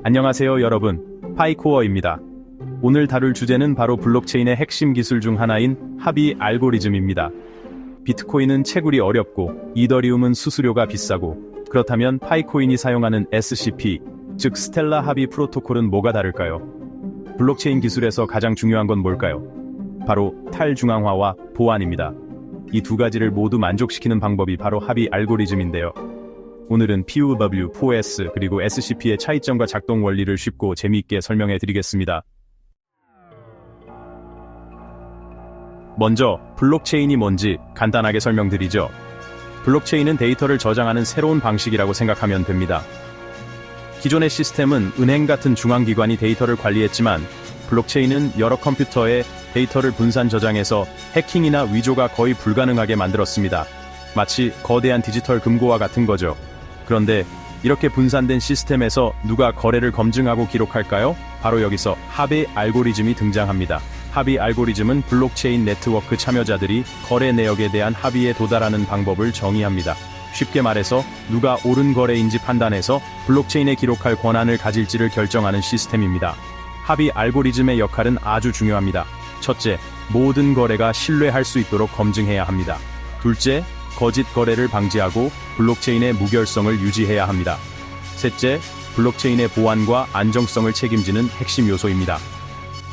안녕하세요 여러분, 파이코어입니다. 오늘 다룰 주제는 바로 블록체인의 핵심 기술 중 하나인 합의 알고리즘입니다. 비트코인은 채굴이 어렵고 이더리움은 수수료가 비싸고, 그렇다면 파이코인이 사용하는 SCP, 즉 스텔라 합의 프로토콜은 뭐가 다를까요? 블록체인 기술에서 가장 중요한 건 뭘까요? 바로 탈중앙화와 보안입니다. 이 두 가지를 모두 만족시키는 방법이 바로 합의 알고리즘인데요. 오늘은 POW, POS, 그리고 SCP의 차이점과 작동 원리를 쉽고 재미있게 설명해 드리겠습니다. 먼저 블록체인이 뭔지 간단하게 설명드리죠. 블록체인은 데이터를 저장하는 새로운 방식이라고 생각하면 됩니다. 기존의 시스템은 은행 같은 중앙기관이 데이터를 관리했지만, 블록체인은 여러 컴퓨터에 데이터를 분산 저장해서 해킹이나 위조가 거의 불가능하게 만들었습니다. 마치 거대한 디지털 금고와 같은 거죠. 그런데 이렇게 분산된 시스템에서 누가 거래를 검증하고 기록할까요? 바로 여기서 합의 알고리즘이 등장합니다. 합의 알고리즘은 블록체인 네트워크 참여자들이 거래 내역에 대한 합의에 도달하는 방법을 정의합니다. 쉽게 말해서 누가 옳은 거래인지 판단해서 블록체인에 기록할 권한을 가질지를 결정하는 시스템입니다. 합의 알고리즘의 역할은 아주 중요합니다. 첫째, 모든 거래가 신뢰할 수 있도록 검증해야 합니다. 둘째, 거짓 거래를 방지하고 블록체인의 무결성을 유지해야 합니다. 셋째, 블록체인의 보안과 안정성을 책임지는 핵심 요소입니다.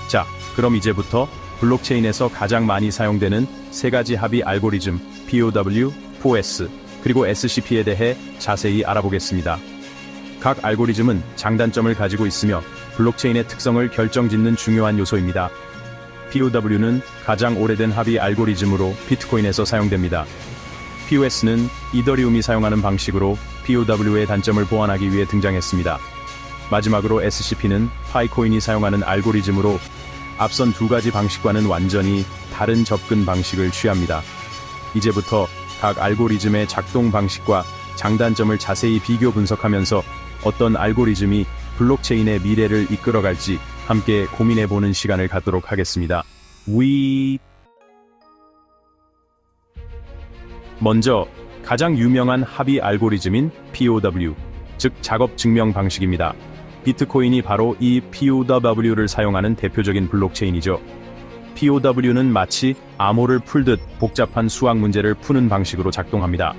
자, 그럼 이제부터 블록체인에서 가장 많이 사용되는 세 가지 합의 알고리즘 POW, POS, 그리고 SCP에 대해 자세히 알아보겠습니다. 각 알고리즘은 장단점을 가지고 있으며 블록체인의 특성을 결정짓는 중요한 요소입니다. POW는 가장 오래된 합의 알고리즘으로 비트코인에서 사용됩니다. POS는 이더리움이 사용하는 방식으로 POW의 단점을 보완하기 위해 등장했습니다. 마지막으로 SCP는 파이코인이 사용하는 알고리즘으로 앞선 두 가지 방식과는 완전히 다른 접근 방식을 취합니다. 이제부터 각 알고리즘의 작동 방식과 장단점을 자세히 비교 분석하면서 어떤 알고리즘이 블록체인의 미래를 이끌어갈지 함께 고민해보는 시간을 갖도록 하겠습니다. 먼저 가장 유명한 합의 알고리즘인 POW, 즉 작업 증명 방식입니다. 비트코인이 바로 이 POW를 사용하는 대표적인 블록체인이죠. POW는 마치 암호를 풀듯 복잡한 수학 문제를 푸는 방식으로 작동합니다.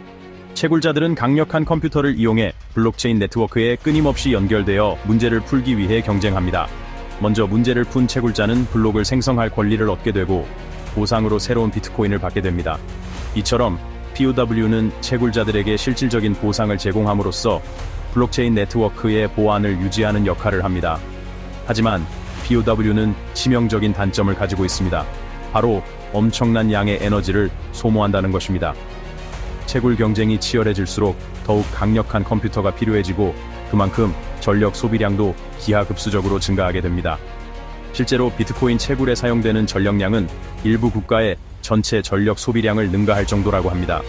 채굴자들은 강력한 컴퓨터를 이용해 블록체인 네트워크에 끊임없이 연결되어 문제를 풀기 위해 경쟁합니다. 먼저 문제를 푼 채굴자는 블록을 생성할 권리를 얻게 되고, 보상으로 새로운 비트코인을 받게 됩니다. 이처럼 POW는 채굴자들에게 실질적인 보상을 제공함으로써 블록체인 네트워크의 보안을 유지하는 역할을 합니다. 하지만 POW는 치명적인 단점을 가지고 있습니다. 바로 엄청난 양의 에너지를 소모한다는 것입니다. 채굴 경쟁이 치열해질수록 더욱 강력한 컴퓨터가 필요해지고, 그만큼 전력 소비량도 기하급수적으로 증가하게 됩니다. 실제로 비트코인 채굴에 사용되는 전력량은 일부 국가의 전체 전력 소비량을 능가할 정도라고 합니다.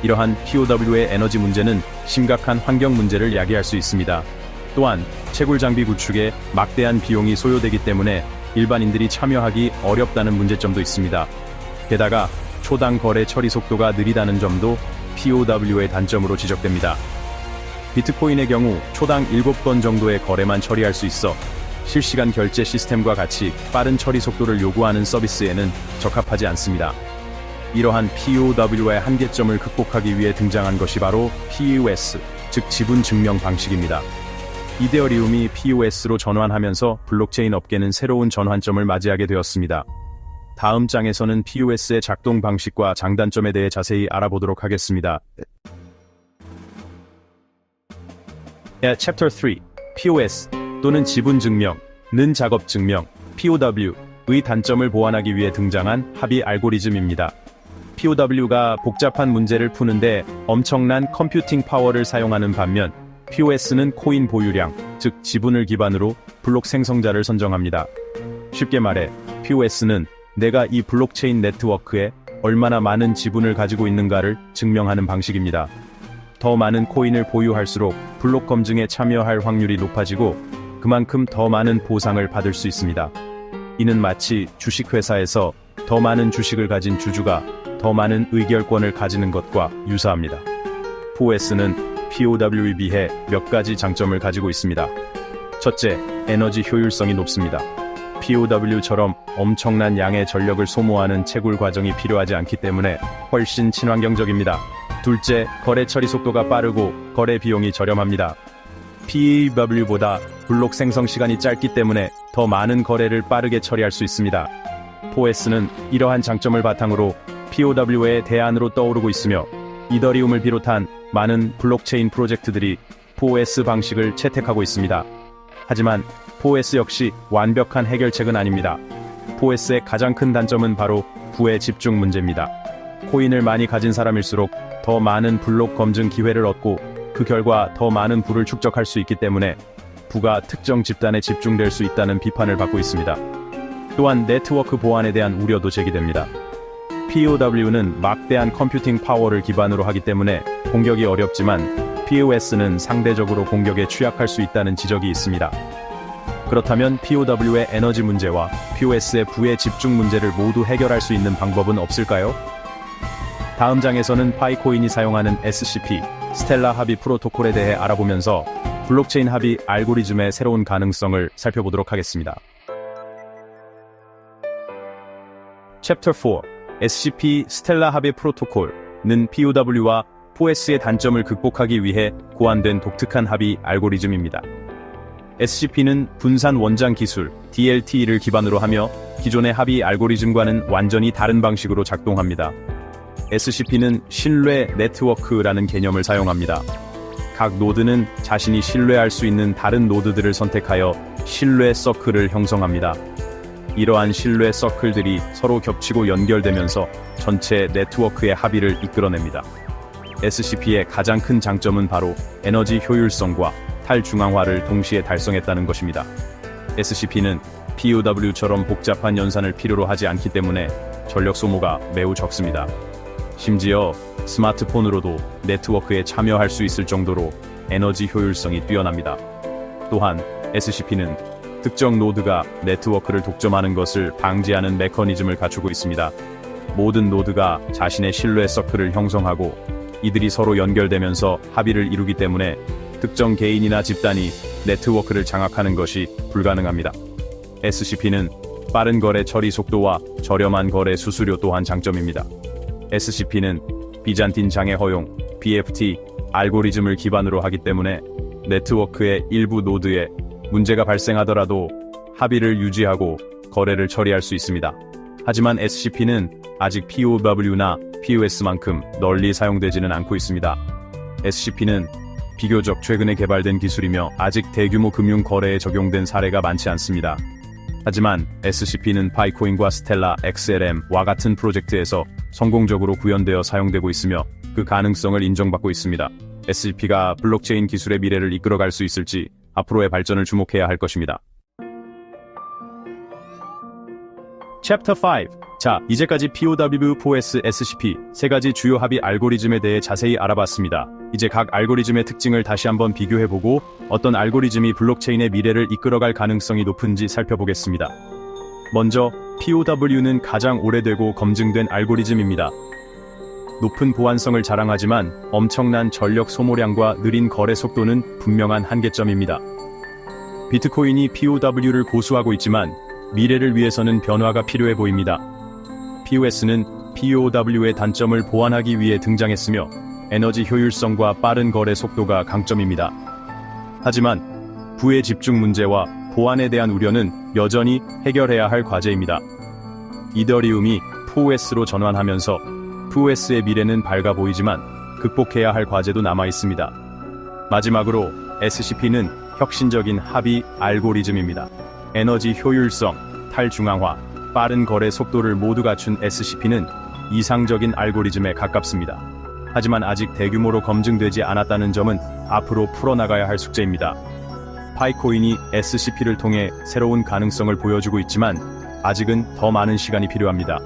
이러한 POW의 에너지 문제는 심각한 환경 문제를 야기할 수 있습니다. 또한 채굴 장비 구축에 막대한 비용이 소요되기 때문에 일반인들이 참여하기 어렵다는 문제점도 있습니다. 게다가 초당 거래 처리 속도가 느리다는 점도 POW의 단점으로 지적됩니다. 비트코인의 경우 초당 7건 정도의 거래만 처리할 수 있어 실시간 결제 시스템과 같이 빠른 처리 속도를 요구하는 서비스에는 적합하지 않습니다. 이러한 POW의 한계점을 극복하기 위해 등장한 것이 바로 POS, 즉 지분 증명 방식입니다. 이더리움이 POS로 전환하면서 블록체인 업계는 새로운 전환점을 맞이하게 되었습니다. 다음 장에서는 POS의 작동 방식과 장단점에 대해 자세히 알아보도록 하겠습니다. Chapter 3, POS 또는 지분 증명는 작업 증명, POW의 단점을 보완하기 위해 등장한 합의 알고리즘입니다. POW가 복잡한 문제를 푸는데 엄청난 컴퓨팅 파워를 사용하는 반면, POS는 코인 보유량, 즉 지분을 기반으로 블록 생성자를 선정합니다. 쉽게 말해 POS는 내가 이 블록체인 네트워크에 얼마나 많은 지분을 가지고 있는가를 증명하는 방식입니다. 더 많은 코인을 보유할수록 블록 검증에 참여할 확률이 높아지고, 그만큼 더 많은 보상을 받을 수 있습니다. 이는 마치 주식회사에서 더 많은 주식을 가진 주주가 더 많은 의결권을 가지는 것과 유사합니다. POS는 POW에 비해 몇 가지 장점을 가지고 있습니다. 첫째, 에너지 효율성이 높습니다. POW처럼 엄청난 양의 전력을 소모하는 채굴 과정이 필요하지 않기 때문에 훨씬 친환경적입니다. 둘째, 거래 처리 속도가 빠르고 거래 비용이 저렴합니다. POW보다 블록 생성 시간이 짧기 때문에 더 많은 거래를 빠르게 처리할 수 있습니다. POS는 이러한 장점을 바탕으로 POW의 대안으로 떠오르고 있으며 이더리움을 비롯한 많은 블록체인 프로젝트들이 POS 방식을 채택하고 있습니다. 하지만 POS 역시 완벽한 해결책은 아닙니다. POS의 가장 큰 단점은 바로 부의 집중 문제입니다. 코인을 많이 가진 사람일수록 더 많은 블록 검증 기회를 얻고 그 결과 더 많은 부를 축적할 수 있기 때문에 부가 특정 집단에 집중될 수 있다는 비판을 받고 있습니다. 또한 네트워크 보안에 대한 우려도 제기됩니다. POW는 막대한 컴퓨팅 파워를 기반으로 하기 때문에 공격이 어렵지만 POS는 상대적으로 공격에 취약할 수 있다는 지적이 있습니다. 그렇다면 POW의 에너지 문제와 POS의 부의 집중 문제를 모두 해결할 수 있는 방법은 없을까요? 다음 장에서는 파이코인이 사용하는 SCP, 스텔라 합의 프로토콜에 대해 알아보면서 블록체인 합의 알고리즘의 새로운 가능성을 살펴보도록 하겠습니다. 챕터 4 SCP 스텔라 합의 프로토콜은 POW와 POS의 단점을 극복하기 위해 고안된 독특한 합의 알고리즘입니다. SCP는 분산 원장 기술 DLT를 기반으로 하며 기존의 합의 알고리즘과는 완전히 다른 방식으로 작동합니다. SCP는 신뢰 네트워크라는 개념을 사용합니다. 각 노드는 자신이 신뢰할 수 있는 다른 노드들을 선택하여 신뢰 서클을 형성합니다. 이러한 신뢰 서클들이 서로 겹치고 연결되면서 전체 네트워크의 합의를 이끌어냅니다. SCP의 가장 큰 장점은 바로 에너지 효율성과 탈중앙화를 동시에 달성했다는 것입니다. SCP는 POW처럼 복잡한 연산을 필요로 하지 않기 때문에 전력 소모가 매우 적습니다. 심지어 스마트폰으로도 네트워크에 참여할 수 있을 정도로 에너지 효율성이 뛰어납니다. 또한 SCP는 특정 노드가 네트워크를 독점하는 것을 방지하는 메커니즘을 갖추고 있습니다. 모든 노드가 자신의 신뢰 서클을 형성하고 이들이 서로 연결되면서 합의를 이루기 때문에 특정 개인이나 집단이 네트워크를 장악하는 것이 불가능합니다. SCP는 빠른 거래 처리 속도와 저렴한 거래 수수료 또한 장점입니다. SCP는 비잔틴 장애 허용 BFT 알고리즘을 기반으로 하기 때문에 네트워크의 일부 노드에 문제가 발생하더라도 합의를 유지하고 거래를 처리할 수 있습니다. 하지만 SCP는 아직 POW나 POS만큼 널리 사용되지는 않고 있습니다. SCP는 비교적 최근에 개발된 기술이며 아직 대규모 금융 거래에 적용된 사례가 많지 않습니다. 하지만 SCP는 파이코인과 스텔라 XLM과 같은 프로젝트에서 성공적으로 구현되어 사용되고 있으며 그 가능성을 인정받고 있습니다. SCP가 블록체인 기술의 미래를 이끌어갈 수 있을지 앞으로의 발전을 주목해야 할 것입니다. 챕터 5. 자, 이제까지 POW, POS, SCP 세 가지 주요 합의 알고리즘에 대해 자세히 알아봤습니다. 이제 각 알고리즘의 특징을 다시 한번 비교해보고 어떤 알고리즘이 블록체인의 미래를 이끌어갈 가능성이 높은지 살펴보겠습니다. 먼저 POW는 가장 오래되고 검증된 알고리즘입니다. 높은 보안성을 자랑하지만 엄청난 전력 소모량과 느린 거래 속도는 분명한 한계점입니다. 비트코인이 POW를 고수하고 있지만 미래를 위해서는 변화가 필요해 보입니다. POS는 POW의 단점을 보완하기 위해 등장했으며 에너지 효율성과 빠른 거래 속도가 강점입니다. 하지만 부의 집중 문제와 보안에 대한 우려는 여전히 해결해야 할 과제입니다. 이더리움이 POS로 전환하면서 POS의 미래는 밝아 보이지만 극복해야 할 과제도 남아 있습니다. 마지막으로 SCP는 혁신적인 합의 알고리즘입니다. 에너지 효율성, 탈중앙화, 빠른 거래 속도를 모두 갖춘 SCP는 이상적인 알고리즘에 가깝습니다. 하지만 아직 대규모로 검증되지 않았다는 점은 앞으로 풀어나가야 할 숙제입니다. 파이코인이 SCP를 통해 새로운 가능성을 보여주고 있지만 아직은 더 많은 시간이 필요합니다.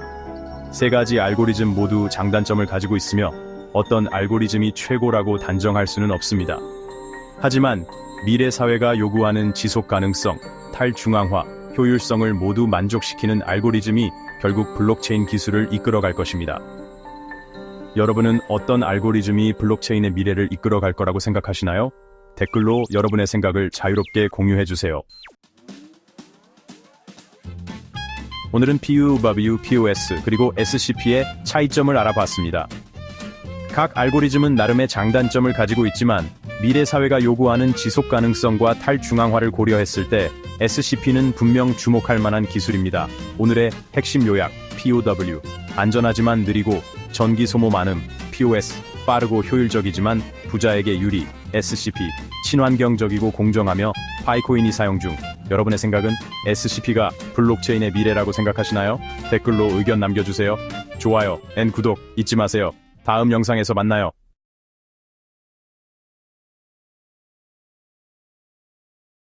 세 가지 알고리즘 모두 장단점을 가지고 있으며 어떤 알고리즘이 최고라고 단정할 수는 없습니다. 하지만 미래 사회가 요구하는 지속 가능성, 탈중앙화, 효율성을 모두 만족시키는 알고리즘이 결국 블록체인 기술을 이끌어갈 것입니다. 여러분은 어떤 알고리즘이 블록체인의 미래를 이끌어갈 거라고 생각하시나요? 댓글로 여러분의 생각을 자유롭게 공유해주세요. 오늘은 POW, POS, 그리고 SCP의 차이점을 알아봤습니다. 각 알고리즘은 나름의 장단점을 가지고 있지만 미래 사회가 요구하는 지속 가능성과 탈중앙화를 고려했을 때 SCP는 분명 주목할 만한 기술입니다. 오늘의 핵심 요약, POW, 안전하지만 느리고 전기 소모 많음, POS, 빠르고 효율적이지만 부자에게 유리, SCP, 친환경적이고 공정하며 파이코인이 사용 중. 여러분의 생각은 SCP가 블록체인의 미래라고 생각하시나요? 댓글로 의견 남겨주세요. 좋아요, 구독 잊지 마세요. 다음 영상에서 만나요.